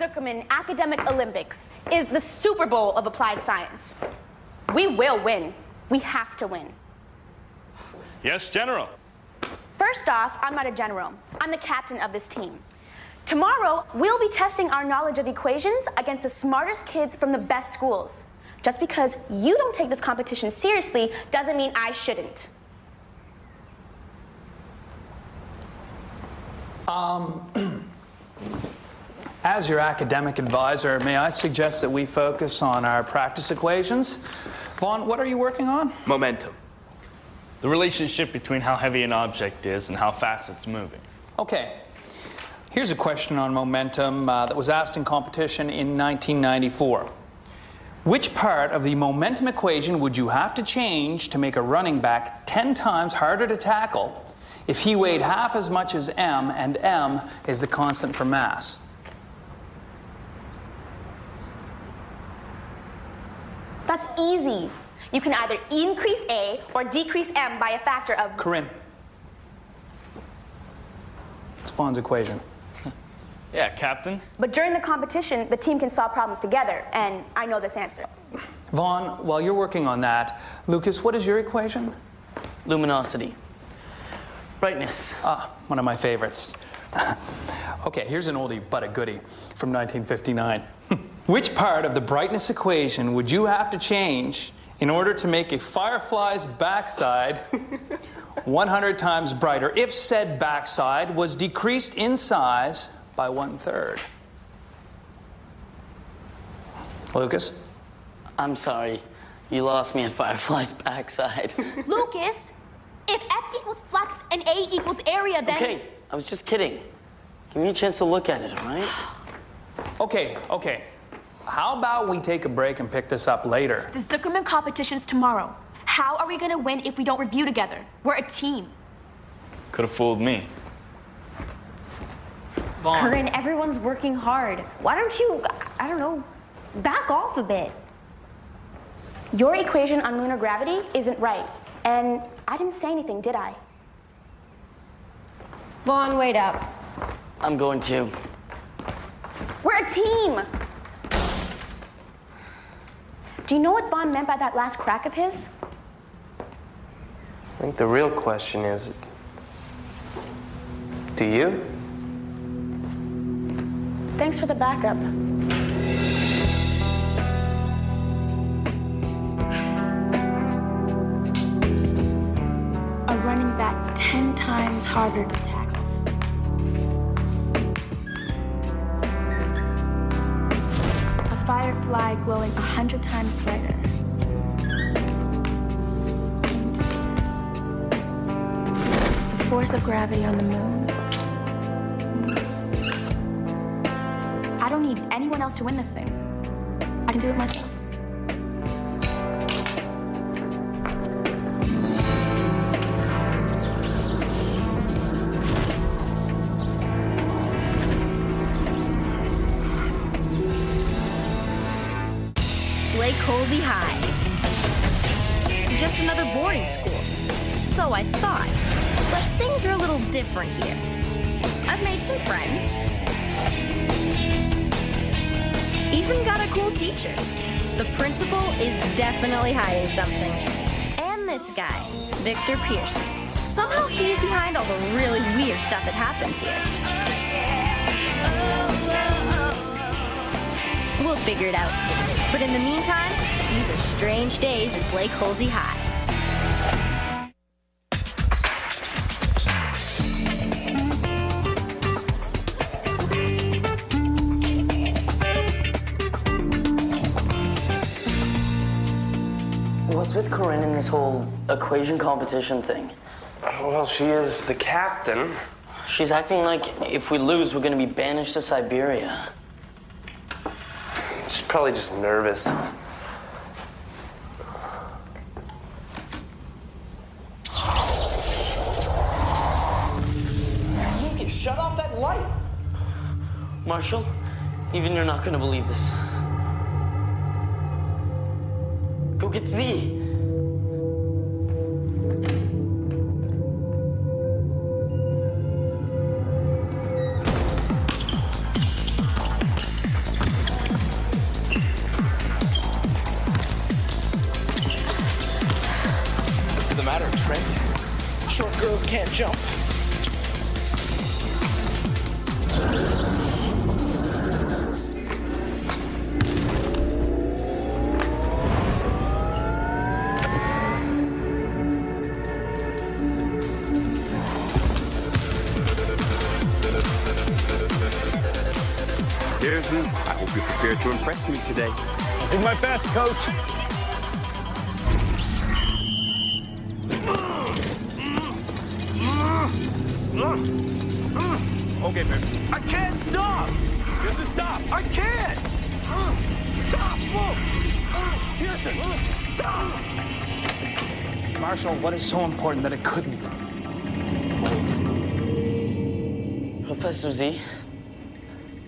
Zuckerman Academic Olympics is the Super Bowl of applied science. We will win. We have to win. Yes, General. First off, I'm not a general. I'm the captain of this team. Tomorrow, we'll be testing our knowledge of equations against the smartest kids from the best schools. Just because you don't take this competition seriously doesn't mean I shouldn't. As your academic advisor, may I suggest that we focus on our practice equations? Vaughn, what are you working on? Momentum. The relationship between how heavy an object is and how fast it's moving. Okay. Here's a question on momentum that was asked in competition in 1994. Which part of the momentum equation would you have to change to make a running back 10 times harder to tackle if he weighed half as much as m and m is the constant for mass? That's easy. You can either increase A or decrease M by a factor of... Corinne. It's Vaughn's equation. Yeah, Captain. But during the competition, the team can solve problems together, and I know this answer. Vaughn, while you're working on that, Lucas, what is your equation? Luminosity. Brightness. One of my favorites. Okay, here's an oldie but a goodie from 1959. Which part of the brightness equation would you have to change in order to make a firefly's backside 100 times brighter if said backside was decreased in size by 1/3? Lucas? I'm sorry. You lost me at firefly's backside. Lucas, if F equals flux and A equals area, then... Okay, I was just kidding. Give me a chance to look at it, all right? Okay. How about we take a break and pick this up later? The Zuckerman competition's tomorrow. How are we going to win if we don't review together? We're a team. Could have fooled me. Vaughn. Corinne, everyone's working hard. Why don't you, I don't know, back off a bit? Your equation on lunar gravity isn't right. And I didn't say anything, did I? Vaughn, wait up. I'm going to. We're a team! Do you know what Bond meant by that last crack of his? I think the real question is, do you? Thanks for the backup. A running back 10 times harder to tackle. A firefly glowing 100 times brighter. The force of gravity on the moon. I don't need anyone else to win this thing. I can do it myself. Lake Holsey High. Just another boarding school. So I thought. But things are a little different here. I've made some friends. Even got a cool teacher. The principal is definitely hiding something. And this guy, Victor Pearson. Somehow he's behind all the really weird stuff that happens here. We'll figure it out. But in the meantime, these are strange days at Lake Holsey High. What's with Corinne and this whole equation competition thing? Well, she is the captain. She's acting like if we lose, we're gonna be banished to Siberia. She's probably just nervous. Lucas, shut off that light! Marshall, even you're not gonna believe this. Go get Z. What's the matter, Trent? Short girls can't jump. Pearson, I hope you're prepared to impress me today. I'll do my best, Coach. Okay, Pearson. I can't stop! Pearson, stop! I can't! Stop! Move! Pearson! Stop! Marshall, what is so important that it couldn't wait? Professor Z,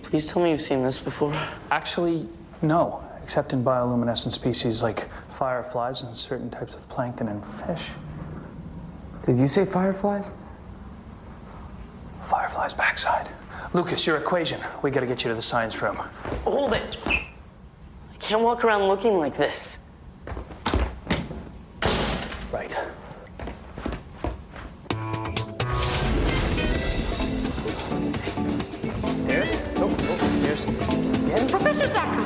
please tell me you've seen this before. Actually, no, except in bioluminescent species like fireflies and certain types of plankton and fish. Did you say fireflies? Firefly's backside. Lucas, your equation. We gotta get you to the science room. Hold it. I can't walk around looking like this. Right. Stairs? Nope, stairs. Again. Professor Zachary!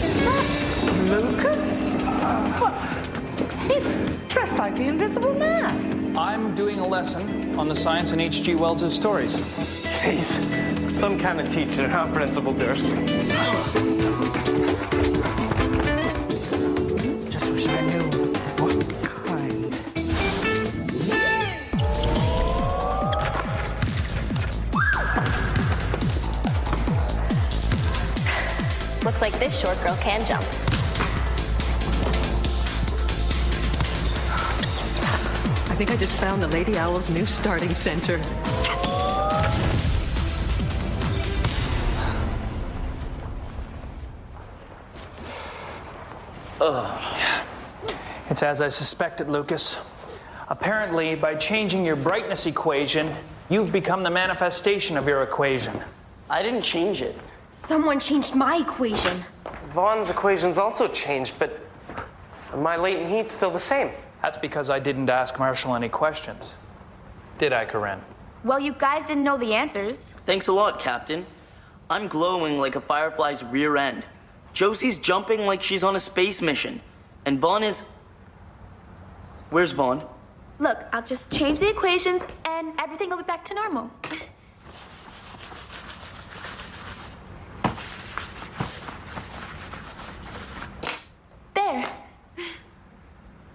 Is that Lucas? What? He's dressed like the Invisible Man. I'm doing a lesson on the science in H.G. Wells' stories. He's some kind of teacher, huh, Principal Durst? Just wish I knew what kind. Looks like this short girl can jump. I think I just found the Lady Owl's new starting center. It's as I suspected, Lucas. Apparently, by changing your brightness equation, you've become the manifestation of your equation. I didn't change it. Someone changed my equation. Vaughn's equations also changed, but my latent heat's still the same. That's because I didn't ask Marshall any questions. Did I, Corinne? Well, you guys didn't know the answers. Thanks a lot, Captain. I'm glowing like a firefly's rear end. Josie's jumping like she's on a space mission. And Vaughn is... Where's Vaughn? Look, I'll just change the equations and everything will be back to normal. There.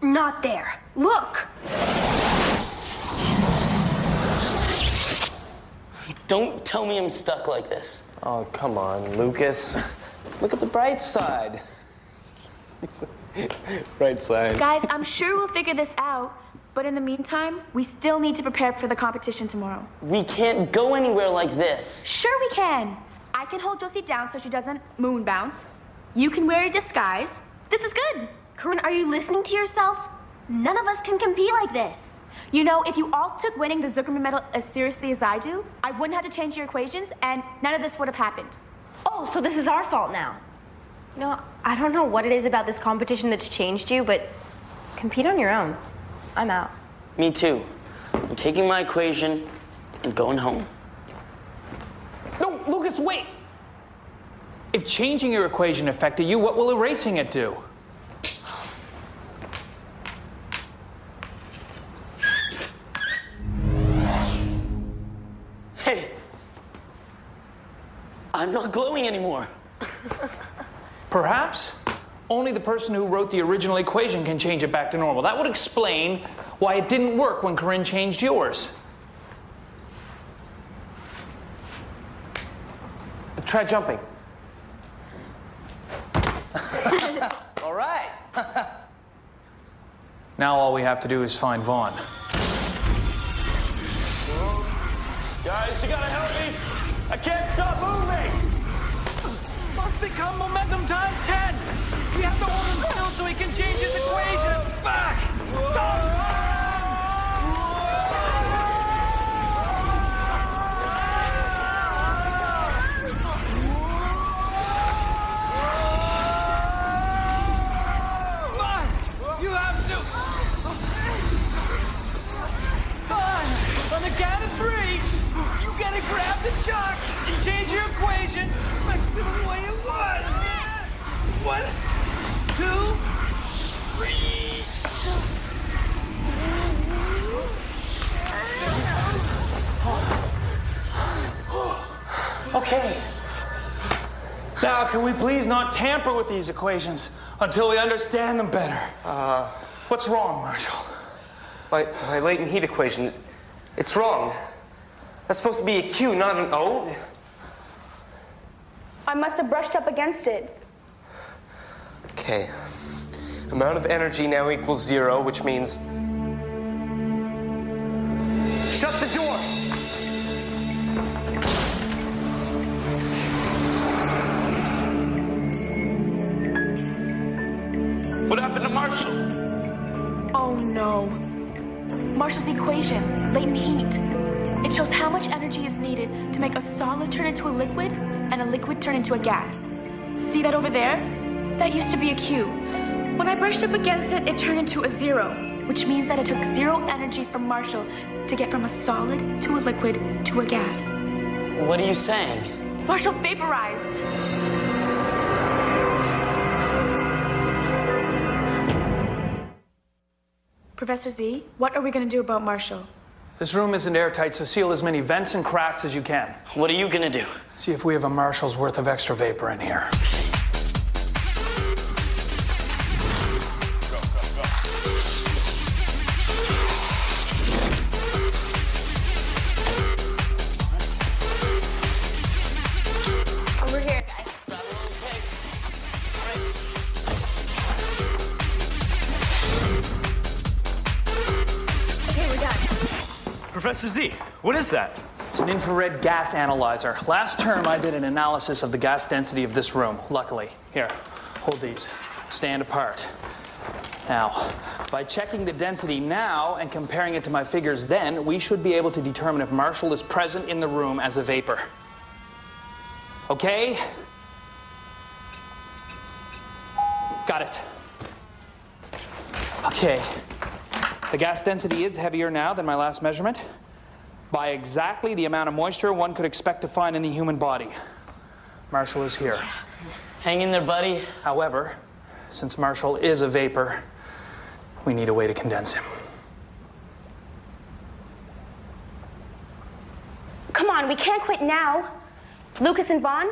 Not there. Look! Don't tell me I'm stuck like this. Oh, come on, Lucas. Look at the bright side. Bright side. Guys, I'm sure we'll figure this out. But in the meantime, we still need to prepare for the competition tomorrow. We can't go anywhere like this. Sure we can. I can hold Josie down so she doesn't moon bounce. You can wear a disguise. This is good. Corinne, are you listening to yourself? None of us can compete like this. You know, if you all took winning the Zuckerman medal as seriously as I do, I wouldn't have to change your equations and none of this would have happened. Oh, so this is our fault now. No, I don't know what it is about this competition that's changed you, but compete on your own. I'm out. Me too. I'm taking my equation and going home. No, Lucas, wait! If changing your equation affected you, what will erasing it do? Hey! I'm not glowing anymore. Perhaps only the person who wrote the original equation can change it back to normal. That would explain why it didn't work when Corinne changed yours. Try jumping. All right. Now all we have to do is find Vaughn. Guys, you gotta help me. I can't stop moving. Must become momentum times 10. We have to hold him still so he can change his equation. Back! You have to the way it was. 1, 2, 3. Okay. Now, can we please not tamper with these equations until we understand them better? What's wrong, Marshall? My latent heat equation, it's wrong. That's supposed to be a Q, not an O. I must have brushed up against it. Okay. Amount of energy now equals 0, which means... Shut the door! What happened to Marshall? Oh no. Marshall's equation, latent heat. It shows how much energy is needed to make a solid turn into a liquid and a liquid turn into a gas. See that over there? That used to be a Q. When I brushed up against it, it turned into a 0, which means that it took 0 energy from Marshall to get from a solid to a liquid to a gas. What are you saying? Marshall vaporized. Professor Z, what are we going to do about Marshall? This room isn't airtight, so seal as many vents and cracks as you can. What are you gonna do? See if we have a Marshall's worth of extra vapor in here. Over here, guys. Okay, we're done. Professor Z, what is that? It's an infrared gas analyzer. Last term, I did an analysis of the gas density of this room, luckily. Here, hold these. Stand apart. Now, by checking the density now and comparing it to my figures then, we should be able to determine if Marshall is present in the room as a vapor. Okay? Got it. Okay. The gas density is heavier now than my last measurement, by exactly the amount of moisture one could expect to find in the human body. Marshall is here. Hang in there, buddy. However, since Marshall is a vapor, we need a way to condense him. Come on, we can't quit now. Lucas and Vaughn,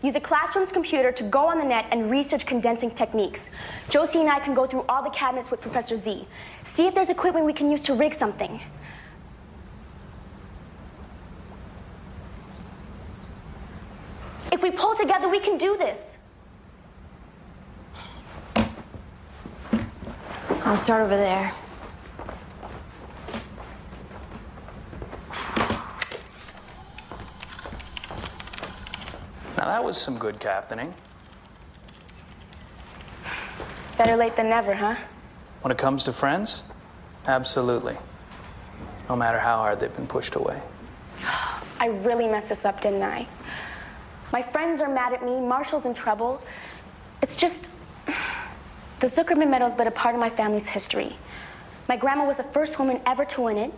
use a classroom's computer to go on the net and research condensing techniques. Josie and I can go through all the cabinets with Professor Z. See if there's equipment we can use to rig something. If we pull together, we can do this. I'll start over there. Now that was some good captaining. Better late than never, huh? When it comes to friends, absolutely. No matter how hard they've been pushed away. I really messed this up, didn't I? My friends are mad at me, Marshall's in trouble. It's just, the Zuckerman medal's been a part of my family's history. My grandma was the first woman ever to win it,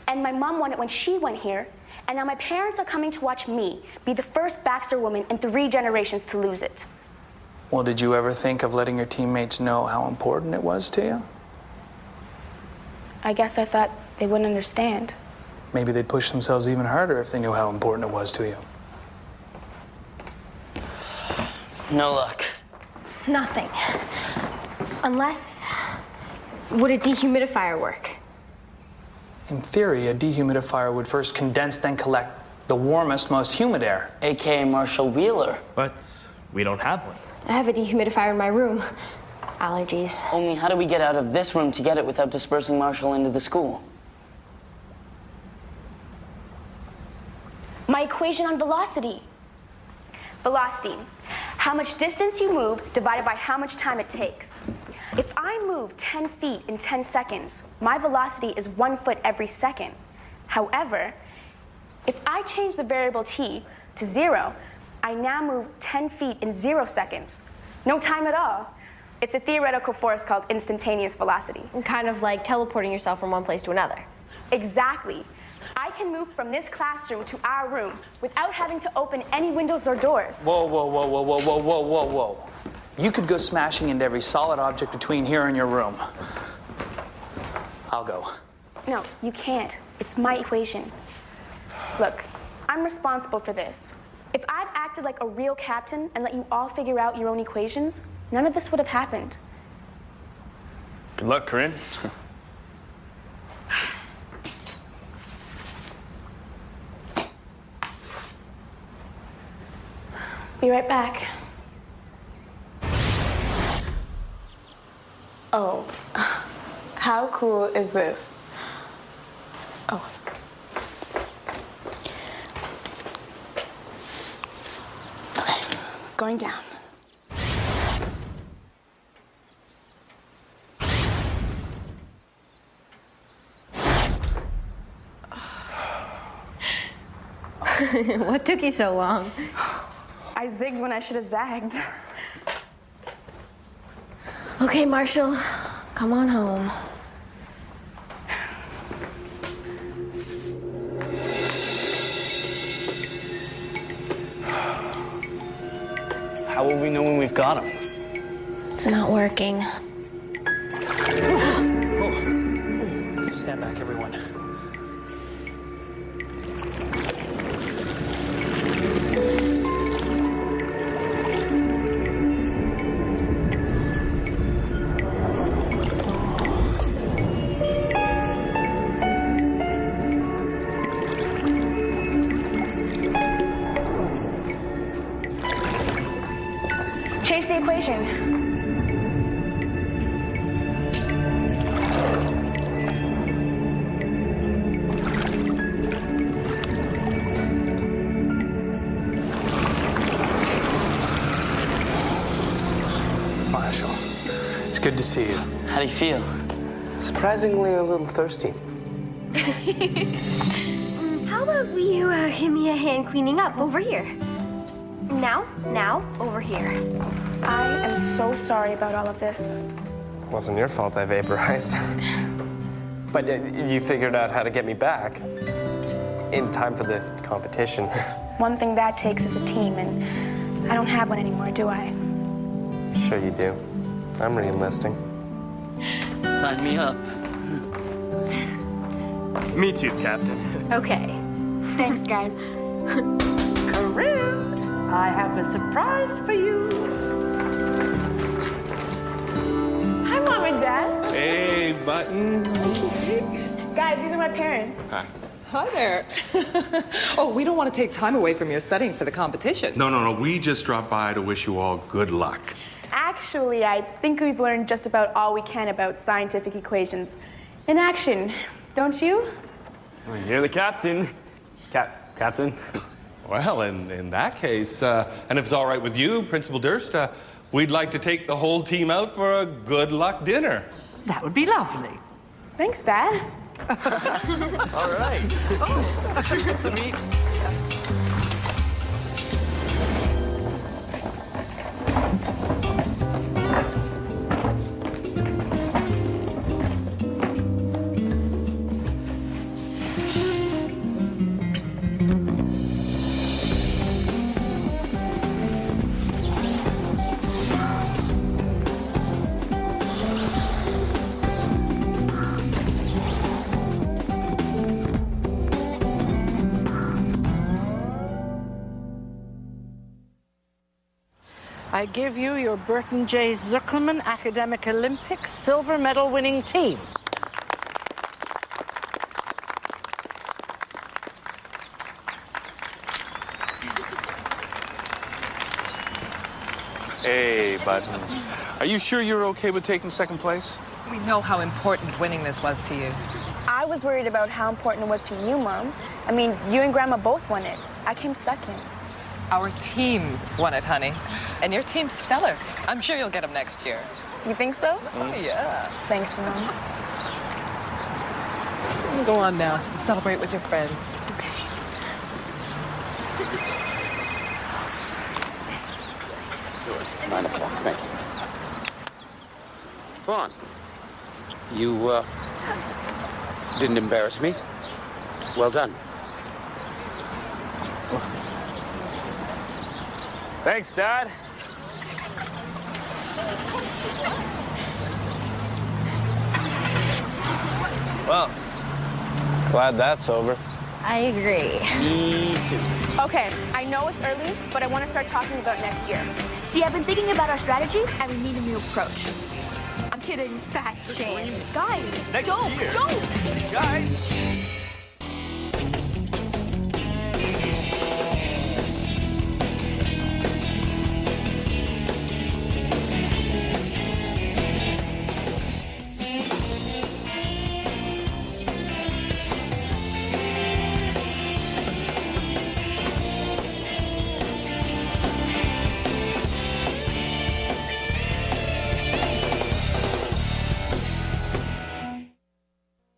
and my mom won it when she went here, and now my parents are coming to watch me be the first Baxter woman in 3 generations to lose it. Well, did you ever think of letting your teammates know how important it was to you? I guess I thought they wouldn't understand. Maybe they'd push themselves even harder if they knew how important it was to you. No luck. Nothing. Unless, would a dehumidifier work? In theory, a dehumidifier would first condense, then collect the warmest, most humid air. AKA Marshall Wheeler. But we don't have one. I have a dehumidifier in my room. Allergies. Only how do we get out of this room to get it without dispersing Marshall into the school? My equation on velocity. Velocity, how much distance you move divided by how much time it takes. If I move 10 feet in 10 seconds, my velocity is 1 foot every second. However, if I change the variable t to 0, I now move 10 feet in 0 seconds. No time at all. It's a theoretical force called instantaneous velocity. Kind of like teleporting yourself from one place to another. Exactly. I can move from this classroom to our room without having to open any windows or doors. Whoa, whoa, whoa, whoa, whoa, whoa, whoa, whoa, whoa. You could go smashing into every solid object between here and your room. I'll go. No, you can't. It's my equation. Look, I'm responsible for this. If I'd acted like a real captain and let you all figure out your own equations, none of this would have happened. Good luck, Corinne. Be right back. Oh, how cool is this? Oh. Okay, going down. What took you so long? I zigged when I should have zagged. Okay, Marshall, come on home. How will we know when we've got him? It's not working. Stand back, everyone. Change the equation. Marshall, it's good to see you. How do you feel? Surprisingly a little thirsty. How about you give me a hand cleaning up over here? Now, over here. I am so sorry about all of this. Wasn't your fault I vaporized. But you figured out how to get me back in time for the competition. One thing that takes is a team, and I don't have one anymore, do I? Sure you do. I'm re-enlisting. Sign me up. Me too, Captain. Okay. Thanks, guys. Corinne, I have a surprise for you. Hi, Mom and Dad. Hey, Button. Guys, these are my parents. Hi. Hi there. Oh, we don't want to take time away from your studying for the competition. No. We just dropped by to wish you all good luck. Actually, I think we've learned just about all we can about scientific equations in action, don't you? Well, you're the captain. Captain? Well, in that case, and if it's all right with you, Principal Durst, we'd like to take the whole team out for a good luck dinner. That would be lovely. Thanks, Dad. All right. Oh, good to meet. I give you your Burton J. Zuckerman Academic Olympics silver medal winning team. Hey, Button. Are you sure you're okay with taking second place? We know how important winning this was to you. I was worried about how important it was to you, Mom. I mean, you and Grandma both won it. I came second. Our teams won it, honey. And your team's stellar. I'm sure you'll get them next year. You think so? Oh, yeah. Thanks, Mom. Go on now. Celebrate with your friends. Okay. Good. 9 o'clock. Thank you. Fawn, you didn't embarrass me. Well done. Thanks, Dad. Well, glad that's over. I agree. Me too. Okay, I know it's early, but I want to start talking about next year. See, I've been thinking about our strategy, and we need a new approach. I'm kidding. Fat chance. Guys, Next Joe, year. Joe!